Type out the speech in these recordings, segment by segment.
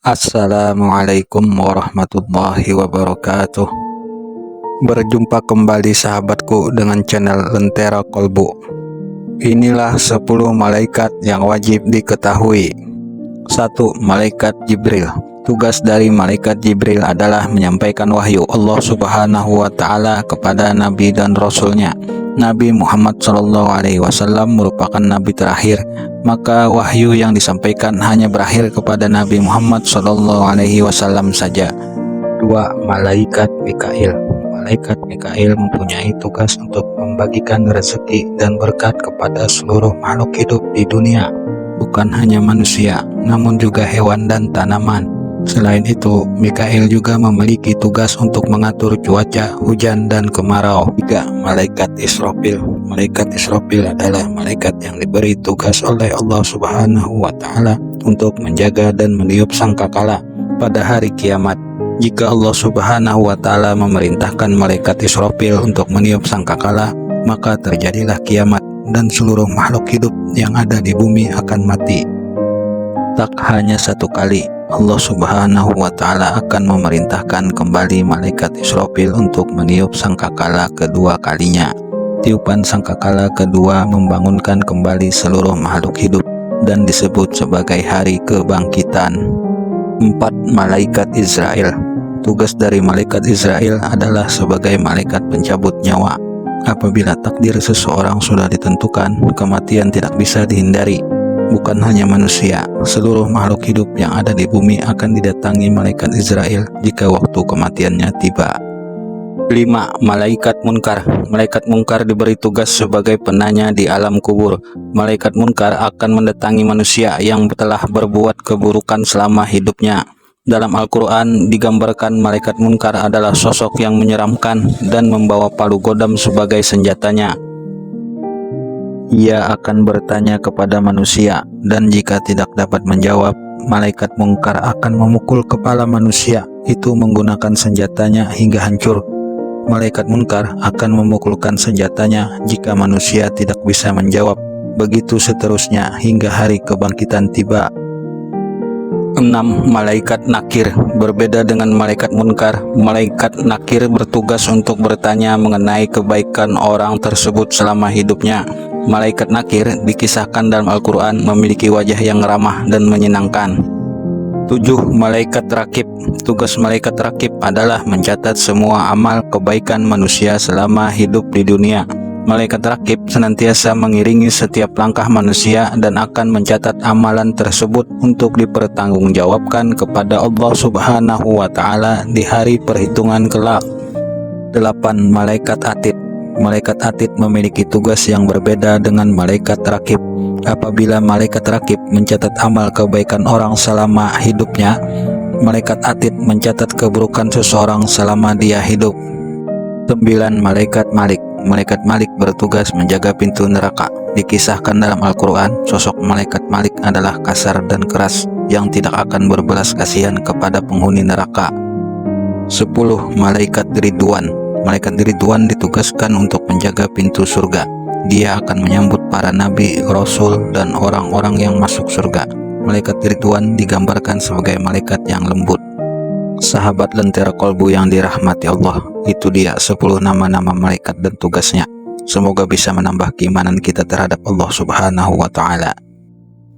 Assalamualaikum warahmatullahi wabarakatuh. Berjumpa kembali sahabatku dengan channel Lentera Kolbu. Inilah 10 malaikat yang wajib diketahui. 1. Malaikat Jibril. Tugas dari malaikat Jibril adalah menyampaikan wahyu Allah Subhanahu wa Ta'ala kepada Nabi dan Rasulnya. Nabi Muhammad SAW merupakan Nabi terakhir, maka wahyu yang disampaikan hanya berakhir kepada Nabi Muhammad SAW saja. 2. Malaikat Mikail. Malaikat Mikail mempunyai tugas untuk membagikan rezeki dan berkat kepada seluruh makhluk hidup di dunia, bukan hanya manusia, namun juga hewan dan tanaman. Selain itu, Mikail juga memiliki tugas untuk mengatur cuaca, hujan, dan kemarau. 3. Malaikat Israfil. Malaikat Israfil adalah malaikat yang diberi tugas oleh Allah Subhanahu wa Ta'ala untuk menjaga dan meniup sangkakala pada hari kiamat. Jika Allah Subhanahu wa Ta'ala memerintahkan malaikat Israfil untuk meniup sangkakala, maka terjadilah kiamat dan seluruh makhluk hidup yang ada di bumi akan mati. Tak hanya satu kali, Allah Subhanahu wa Ta'ala akan memerintahkan kembali malaikat Israfil untuk meniup sangkakala kedua kalinya. Tiupan sangkakala kedua membangunkan kembali seluruh makhluk hidup dan disebut sebagai hari kebangkitan. 4. Malaikat Israel. Tugas dari malaikat Israel adalah sebagai malaikat pencabut nyawa. Apabila takdir seseorang sudah ditentukan, kematian tidak bisa dihindari. Bukan hanya manusia, seluruh makhluk hidup yang ada di bumi akan didatangi malaikat Israel jika waktu kematiannya tiba. 5. Malaikat Munkar. Malaikat Munkar diberi tugas sebagai penanya di alam kubur. Malaikat Munkar akan mendatangi manusia yang telah berbuat keburukan selama hidupnya. Dalam Al-Quran digambarkan malaikat Munkar adalah sosok yang menyeramkan dan membawa palu godam sebagai senjatanya. Ia akan bertanya kepada manusia, dan jika tidak dapat menjawab, malaikat Munkar akan memukul kepala manusia itu menggunakan senjatanya hingga hancur. Malaikat Munkar akan memukulkan senjatanya jika manusia tidak bisa menjawab. Begitu seterusnya hingga hari kebangkitan tiba. 6. Malaikat Nakir. Berbeda dengan malaikat Munkar, malaikat Nakir bertugas untuk bertanya mengenai kebaikan orang tersebut selama hidupnya. Malaikat Nakir dikisahkan dalam Al-Quran memiliki wajah yang ramah dan menyenangkan. 7. Malaikat Rakib. Tugas malaikat Rakib adalah mencatat semua amal kebaikan manusia selama hidup di dunia. Malaikat Rakib senantiasa mengiringi setiap langkah manusia dan akan mencatat amalan tersebut untuk dipertanggungjawabkan kepada Allah Subhanahu wa Ta'ala di hari perhitungan kelak. 8. Malaikat Atid. Malaikat Atid memiliki tugas yang berbeda dengan malaikat Rakib. Apabila malaikat Rakib mencatat amal kebaikan orang selama hidupnya, malaikat Atid mencatat keburukan seseorang selama dia hidup. 9. Malaikat Malik. Malaikat Malik bertugas menjaga pintu neraka. Dikisahkan dalam Al-Quran, sosok malaikat Malik adalah kasar dan keras yang tidak akan berbelas kasihan kepada penghuni neraka. 10. Malaikat Ridwan. Malaikat Ridwan ditugaskan untuk menjaga pintu surga. Dia akan menyambut para nabi, rasul, dan orang-orang yang masuk surga. Malaikat Ridwan digambarkan sebagai malaikat yang lembut. Sahabat Lentera Kolbu yang dirahmati Allah, itu dia 10 nama-nama malaikat dan tugasnya. Semoga bisa menambah keimanan kita terhadap Allah Subhanahu wa Ta'ala.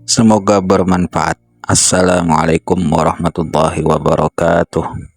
Semoga bermanfaat. Assalamualaikum warahmatullahi wabarakatuh.